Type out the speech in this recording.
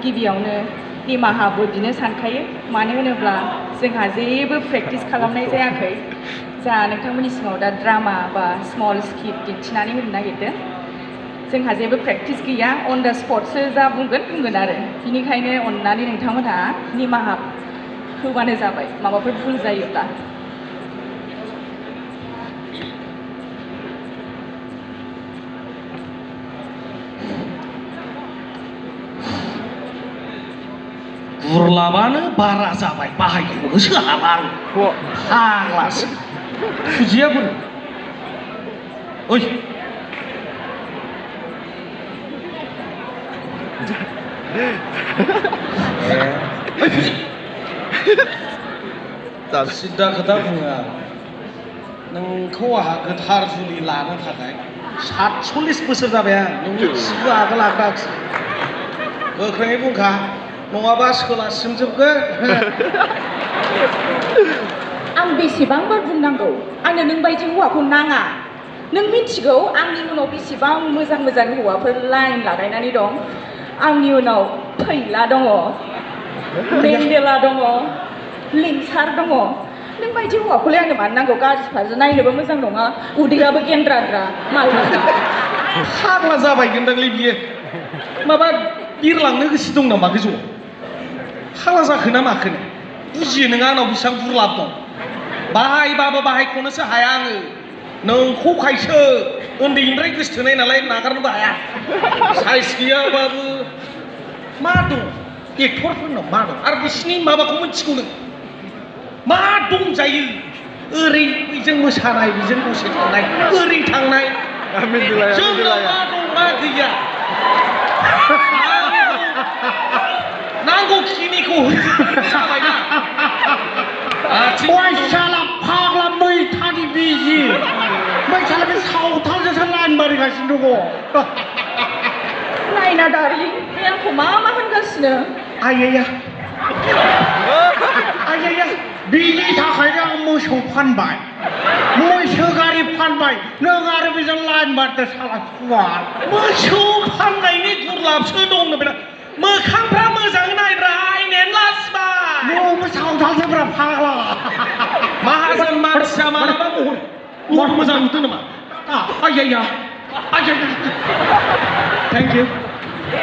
गिबियावनो निमाहाबो बिनो सानखायो मानो होनोब्ला जोंहा जेबो प्रेक्टिस खालामनाय जायाखै जा नोंथांमोननि सिगाङाव दा ड्रामा बा स्मल स्किट दिन्थिनानै होनो नागिरदों जोंहा जेबो प्रेक्टिस गैया अन द स्पटसो जा बुंगोन आरो बिनिखायनो अननानै नोंथांमोनहा निमाहा होबानो जाबाय माबाफोर भुल जायोब्ला गुरलाबानो बारा जाबाय बाहायखौनोसो हाला आं फाग्लासो फुजिया बोरो ओइ सिदा खोथा बुङो आं नोंखौ आंहा गोथार जुलि लानो थाखाय 47 बोसोर जाबाय आं नोंनि सिबो आगोल आग्राखिसै गोख्रोङै बुंखा नङाबा सोलासिमजोबगोन आं बेसेबांबार बुंनांगौ आंनो नों बायदि हौवाखौ नाङा नों मिथिगौ आंनि उनाव बेसेबां मोजां मोजां हौवाफोर लाइन लागायनानै दं आंनि उनाव फैला दङ मेन्डेला दङ लिंसार दङ नों बायदि हौवाखौलाय आंनो मानो नांगौ गाज्रि फारसे नायनोबो मोजां नङा उदैयाबो गेन्द्राद्रा मालदारा फाग्ला जाबायगोनदांलै बियो माबा बिरलांनो गोसो दं नामा गोजौआव फाग्ला जाखो ना माखो बुजियो नोङो आंनाव बेसेबां बुरलाब दं बाहायबाबो बाहायख'नोसो हाया आङो नोंखौखायसो उन्दैनिफ्राय गोसोथोनाय नालाय नागारनोबो हाया साइज गैयाबाबो मा दं एक्टरफोरनाव मा दं आरो बिसिनि माबाखौ मिथिगौ नों मा दंजायो ओरै बेजों मोसानाय बेजों दसे थांनाय ओरै थांनाय जोंनाव मा दं मा गैया नांगौखिनिखौ जाबायना साला फाग्ला मैथानि बिजि मैथाला बे सावथालजोंसो लाइन बारिगासिनो दङ नायना दारि बे आंखौ मा होनगासिनो आइया बिनि थाखायनो आं मोसौ फानबाय मैसो गारि फानबाय नों आरो बेजों लाइन बारदो साला सुवार मोसौ फाननायनि गुरलाबसो दंनो बेना मोखांफ्रा मोजाङै नायब्रा आइनेन लासिबा नोंबो सावथालसोब्रा फाग्ला माहाजोन मानसिया मालाबा महर मोजां नुदों नामा आइया थेंक इउ